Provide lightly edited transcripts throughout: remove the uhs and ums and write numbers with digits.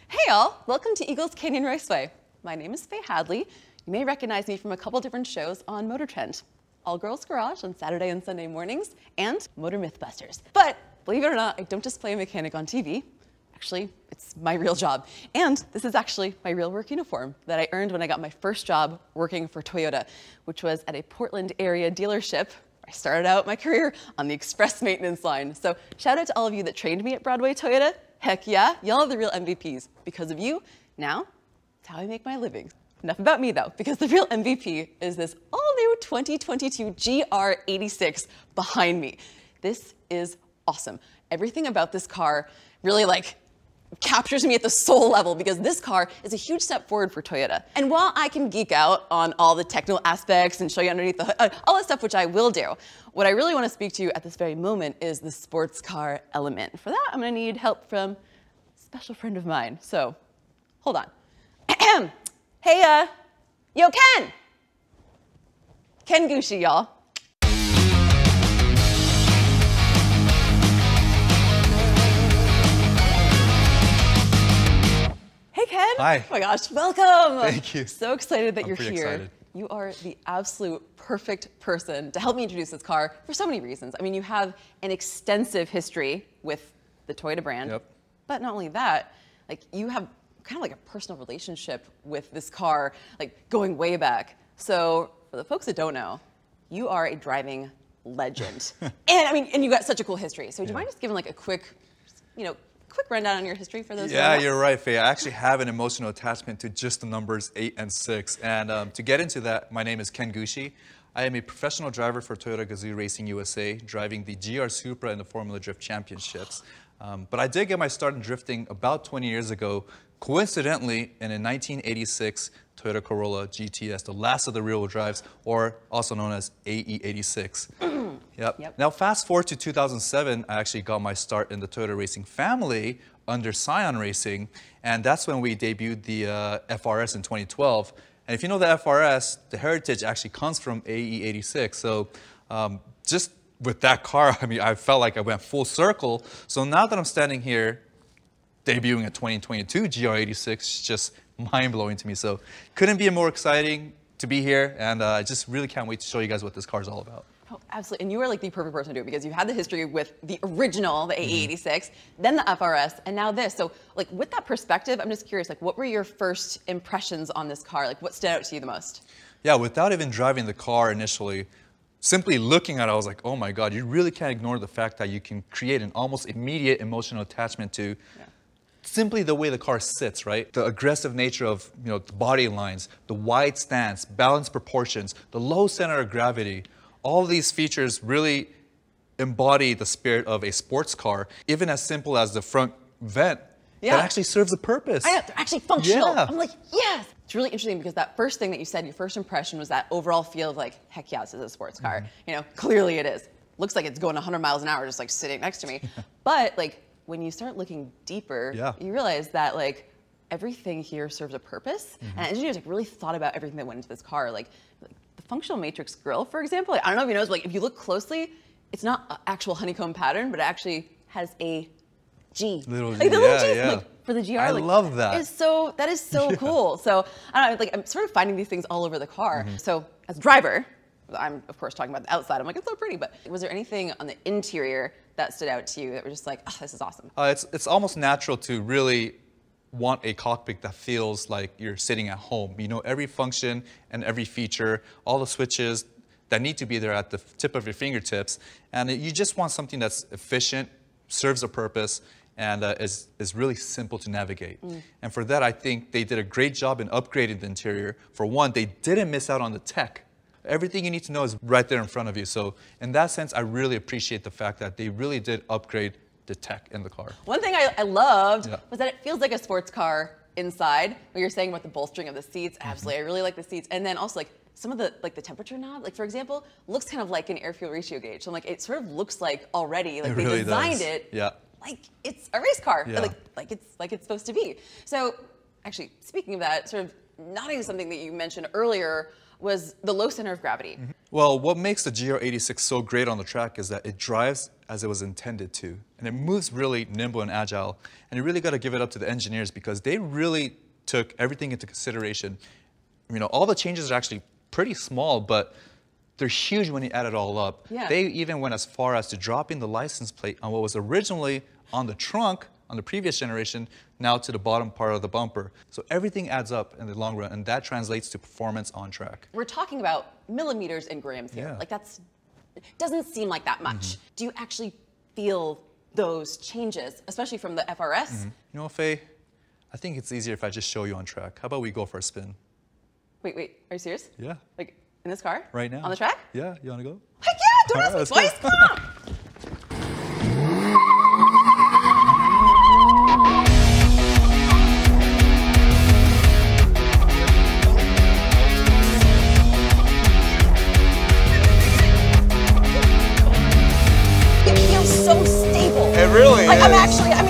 Hey y'all, welcome to Eagles Canyon Raceway. My name is Faye Hadley. You may recognize me from a couple different shows on Motor Trend. All Girls Garage on Saturday and Sunday mornings, and Motor Mythbusters. But believe it or not, I don't just play a mechanic on TV. Actually, it's my real job. And this is actually my real work uniform that I earned when I got my first job working for Toyota, which was at a Portland area dealership. I started out my career on the express maintenance line. So shout out to all of you that trained me at Broadway Toyota. Heck yeah, y'all are the real MVPs. Because of you, now, it's how I make my living. Enough about me though, because the real MVP is this all-new 2022 GR86 behind me. This is awesome. Everything about this car really captures me at the soul level because this car is a huge step forward for Toyota. And while I can geek out on all the technical aspects and show you underneath the hood, all that stuff, which I will do, what I really want to speak to you at this very moment is the sports car element. For that, I'm going to need help from a special friend of mine. So, hold on. Hey, yo, Ken! Ken Gushi, y'all. Hey, Ken. Hi. Oh my gosh, welcome. Thank you. So excited that you're here. Excited. You are the absolute perfect person to help me introduce this car for so many reasons. I mean, you have an extensive history with the Toyota brand. Yep. But not only that, you have kind of a personal relationship with this car, going way back. So for the folks that don't know, you are a driving legend. and you got such a cool history. So would you mind just giving a quick rundown on your history for those? Yeah, you're right, Faye. I actually have an emotional attachment to just the numbers 8 and 6. And to get into that, my name is Ken Gushi. I am a professional driver for Toyota Gazoo Racing USA, driving the GR Supra and the Formula Drift Championships. But I did get my start in drifting about 20 years ago, coincidentally, in a 1986 Toyota Corolla GTS, the last of the rear-wheel drives, or also known as AE86. Yep. Now, fast forward to 2007, I actually got my start in the Toyota racing family under Scion Racing, and that's when we debuted the FRS in 2012. And if you know the FRS, the heritage actually comes from AE86. So just with that car, I felt like I went full circle. So now that I'm standing here, debuting a 2022 GR86, it's just mind-blowing to me. So couldn't be more exciting to be here, and I just really can't wait to show you guys what this car is all about. Oh, absolutely. And you are the perfect person to do it because you had the history with the original, the AE86, then the FRS, and now this. So with that perspective, I'm just curious, what were your first impressions on this car? What stood out to you the most? Yeah, without even driving the car initially, simply looking at it, I was like, oh my God, you really can't ignore the fact that you can create an almost immediate emotional attachment to simply the way the car sits, right? The aggressive nature of the body lines, the wide stance, balanced proportions, the low center of gravity. All of these features really embody the spirit of a sports car, even as simple as the front vent that actually serves a purpose. I know, they're actually functional. Yeah. I'm like, yes! It's really interesting because that first thing that you said, your first impression was that overall feel of heck yeah, this is a sports car. Clearly it is. Looks like it's going 100 miles an hour just sitting next to me. But when you start looking deeper, you realize that everything here serves a purpose. And engineers really thought about everything that went into this car. The functional matrix grille, for example, I don't know if you noticed, but if you look closely, it's not an actual honeycomb pattern, but it actually has a G. Little G, little G, for the GR. I love that. That is so cool. So I don't know, I'm sort of finding these things all over the car. So as a driver, I'm of course talking about the outside. I'm it's so pretty, but was there anything on the interior that stood out to you that were just oh, this is awesome? It's almost natural to really want a cockpit that feels like you're sitting at home. Every function and every feature, all the switches that need to be there at the tip of your fingertips. And you just want something that's efficient, serves a purpose, and is really simple to navigate. And for that, I think they did a great job in upgrading the interior. For one, they didn't miss out on the tech. Everything you need to know is right there in front of you. So in that sense, I really appreciate the fact that they really did upgrade the tech in the car. One thing I loved was that it feels like a sports car inside. What you're saying about the bolstering of the seats, absolutely. I really like the seats. And then also some of the the temperature knob, for example, looks kind of like an air fuel ratio gauge. So it sort of looks like already they really designed does. it like it's a race car, Yeah. like it's supposed to be. So actually, speaking of that, sort of nodding to something that you mentioned earlier was the low center of gravity. Well, what makes the GR86 so great on the track is that it drives as it was intended to, and it moves really nimble and agile. And you really got to give it up to the engineers because they really took everything into consideration. You know, all the changes are actually pretty small, but they're huge when you add it all up. Yeah. They even went as far as to dropping the license plate on what was originally on the trunk on the previous generation, now to the bottom part of the bumper. So everything adds up in the long run, and that translates to performance on track. We're talking about millimeters and grams here. Yeah. Like doesn't seem like that much. Do you actually feel those changes, especially from the FRS? You know, Faye, I think it's easier if I just show you on track. How about we go for a spin? Wait, are you serious? Yeah. Like in this car? Right now. On the track? Yeah, you wanna go? Heck yeah, don't All ask right, me let's twice, go. come on! It feels so stable. It really Like is.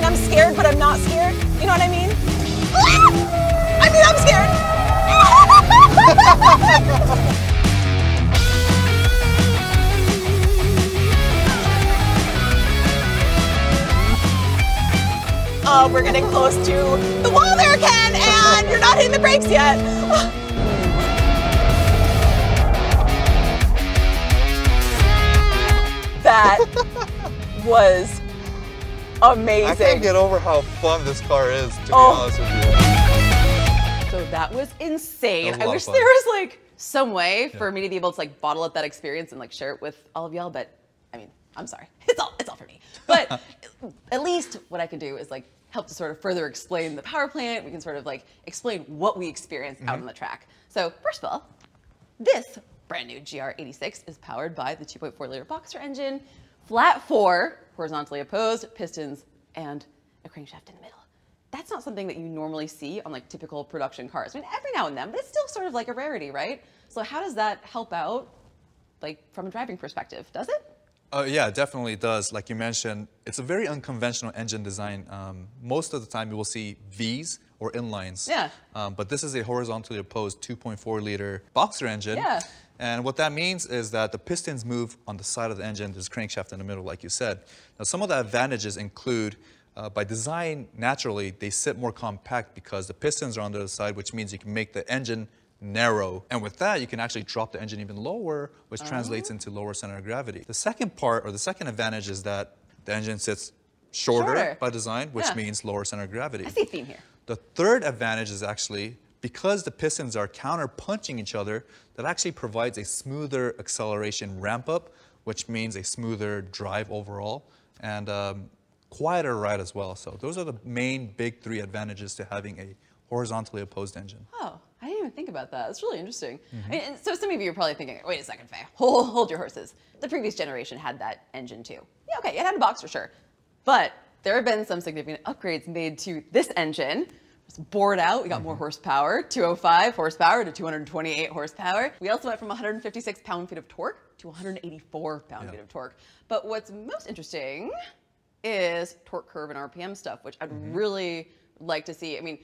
I'm scared, but I'm not scared. You know what I mean? I'm scared. Oh, we're getting close to the wall there, Ken, and you're not hitting the brakes yet. That was amazing. I can't get over how fun this car is, to be honest with you. So that was insane. That was a I lot wish of fun. there was like some way for me to be able to like bottle up that experience and like share it with all of y'all, but I mean, I'm sorry. It's all for me. But at least what I can do is like help to sort of further explain the power plant. We can sort of like explain what we experience out on the track. So first of all, this brand new GR86 is powered by the 2.4 liter boxer engine, flat 4, horizontally opposed, pistons, and a crankshaft in the middle. That's not something that you normally see on like typical production cars. I mean, every now and then, but it's still sort of like a rarity, right? So how does that help out, like from a driving perspective? Does it? Yeah, it definitely does. Like you mentioned, it's a very unconventional engine design. Most of the time you will see Vs or inlines. Yeah. But this is a horizontally opposed 2.4 liter boxer engine. Yeah. And what that means is that the pistons move on the side of the engine. There's a crankshaft in the middle, like you said. Now, some of the advantages include, by design, naturally, they sit more compact because the pistons are on the other side, which means you can make the engine narrow. And with that, you can actually drop the engine even lower, which translates into lower center of gravity. The second part, or the second advantage, is that the engine sits shorter by design, which means lower center of gravity. I see a theme here. The third advantage is actually, because the pistons are counter-punching each other, that actually provides a smoother acceleration ramp-up, which means a smoother drive overall, and quieter ride as well. So those are the main big three advantages to having a horizontally opposed engine. Oh, I didn't even think about that. That's really interesting. And so some of you are probably thinking, wait a second, Faye, hold your horses. The previous generation had that engine too. Yeah, okay, it had a box for sure. But there have been some significant upgrades made to this engine. It's bored out, we got more horsepower, 205 horsepower to 228 horsepower. We also went from 156 pound-feet of torque to 184 pound-feet of torque. But what's most interesting is torque curve and RPM stuff, which I'd really like to see. I mean,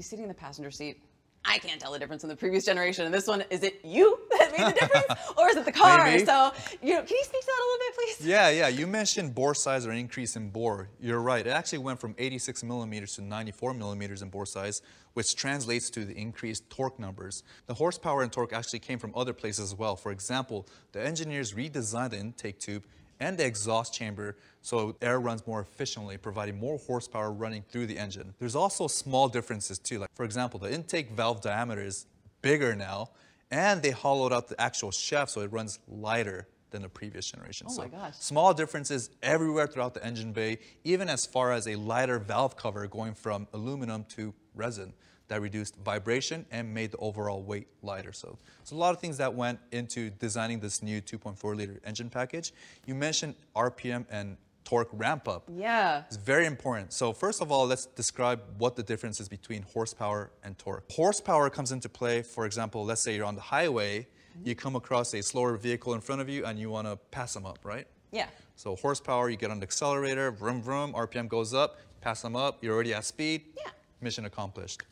sitting in the passenger seat, I can't tell the difference in the previous generation and this one. Is it you that made the difference, or is it the car? Maybe. So, can you speak to that a little bit, please? Yeah, you mentioned bore size or increase in bore. You're right, it actually went from 86 millimeters to 94 millimeters in bore size, which translates to the increased torque numbers. The horsepower and torque actually came from other places as well. For example, the engineers redesigned the intake tube and the exhaust chamber so air runs more efficiently, providing more horsepower running through the engine. There's also small differences too. Like, for example, the intake valve diameter is bigger now, and they hollowed out the actual shaft so it runs lighter than the previous generation. Oh my so gosh. small differences everywhere throughout the engine bay, even as far as a lighter valve cover going from aluminum to resin that reduced vibration and made the overall weight lighter. So there's a lot of things that went into designing this new 2.4 liter engine package. You mentioned RPM and torque ramp up. Yeah. It's very important. So first of all, let's describe what the difference is between horsepower and torque. Horsepower comes into play, for example, let's say you're on the highway, you come across a slower vehicle in front of you and you want to pass them up, right? Yeah. So horsepower, you get on the accelerator, vroom, vroom, RPM goes up, pass them up, you're already at speed, Yeah. mission accomplished.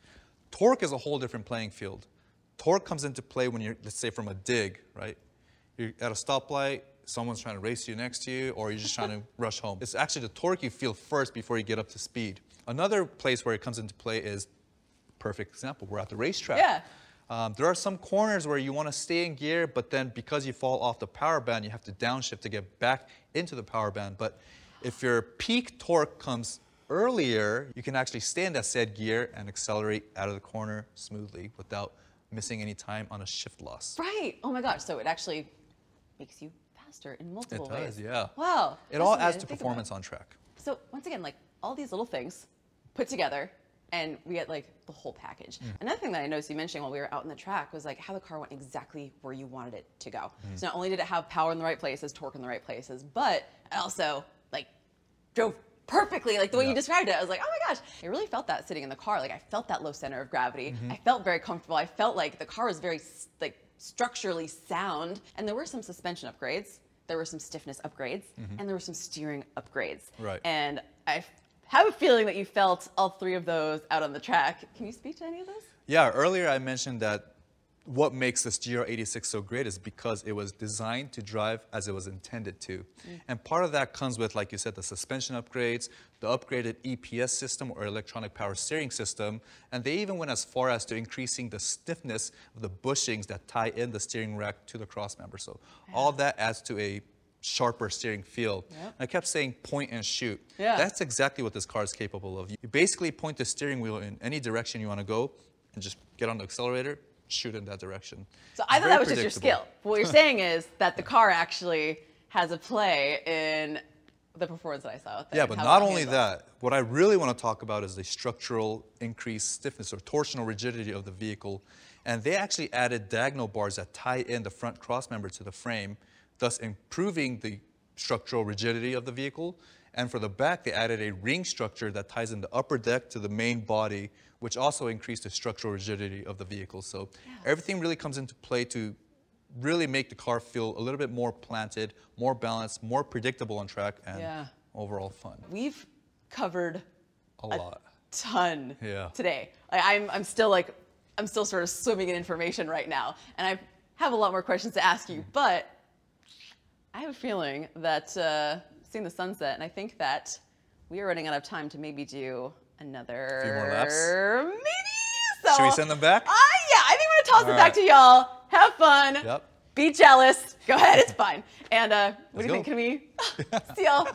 Torque is a whole different playing field. torque comes into play when you're, let's say, from a dig, right? You're at a stoplight, someone's trying to race you next to you, or you're just trying to rush home. It's actually the torque you feel first before you get up to speed. Another place where it comes into play is, perfect example, we're at the racetrack. Yeah. There are some corners where you want to stay in gear, but then because you fall off the power band, you have to downshift to get back into the power band. But if your peak torque comes earlier, you can actually stay in that said gear and accelerate out of the corner smoothly without missing any time on a shift loss. Right. Oh my gosh. So it actually makes you faster in multiple ways. It does, yeah. Wow. It all adds to performance on track. So once again, like all these little things put together, and we get like the whole package. Another thing that I noticed you mentioning while we were out on the track was like how the car went exactly where you wanted it to go. So not only did it have power in the right places, torque in the right places, but it also like drove perfectly, like the way you described it. I was like, oh my gosh. I really felt that sitting in the car. Like I felt that low center of gravity. I felt very comfortable. I felt like the car was very like structurally sound. And there were some suspension upgrades. There were some stiffness upgrades. And there were some steering upgrades. Right. And I have a feeling that you felt all three of those out on the track. Can you speak to any of those? Yeah, earlier I mentioned that what makes this GR86 so great is because it was designed to drive as it was intended to. And part of that comes with, like you said, the suspension upgrades, the upgraded EPS system or electronic power steering system, and they even went as far as to increasing the stiffness of the bushings that tie in the steering rack to the crossmember. So all that adds to a sharper steering feel. I kept saying point and shoot. That's exactly what this car is capable of. You basically point the steering wheel in any direction you want to go and just get on the accelerator, shoot in that direction. So I thought that was just your skill. But what you're saying is that the car actually has a play in the performance that I saw out there. Yeah, but not only that, what I really want to talk about is the structural increased stiffness or torsional rigidity of the vehicle. And they actually added diagonal bars that tie in the front crossmember to the frame, thus improving the structural rigidity of the vehicle. And for the back, they added a ring structure that ties in the upper deck to the main body, which also increased the structural rigidity of the vehicle. So everything really comes into play to really make the car feel a little bit more planted, more balanced, more predictable on track, and overall fun. We've covered a lot. Ton today. I'm still sort of swimming in information right now, and I have a lot more questions to ask you, but I have a feeling that seeing the sunset, and I think that we are running out of time to maybe do another few more laps. Maybe. So should we send them back? Yeah, I think I'm gonna toss it back to y'all. Have fun. Be jealous. Go ahead, it's fine. And what do you think? Can we see y'all?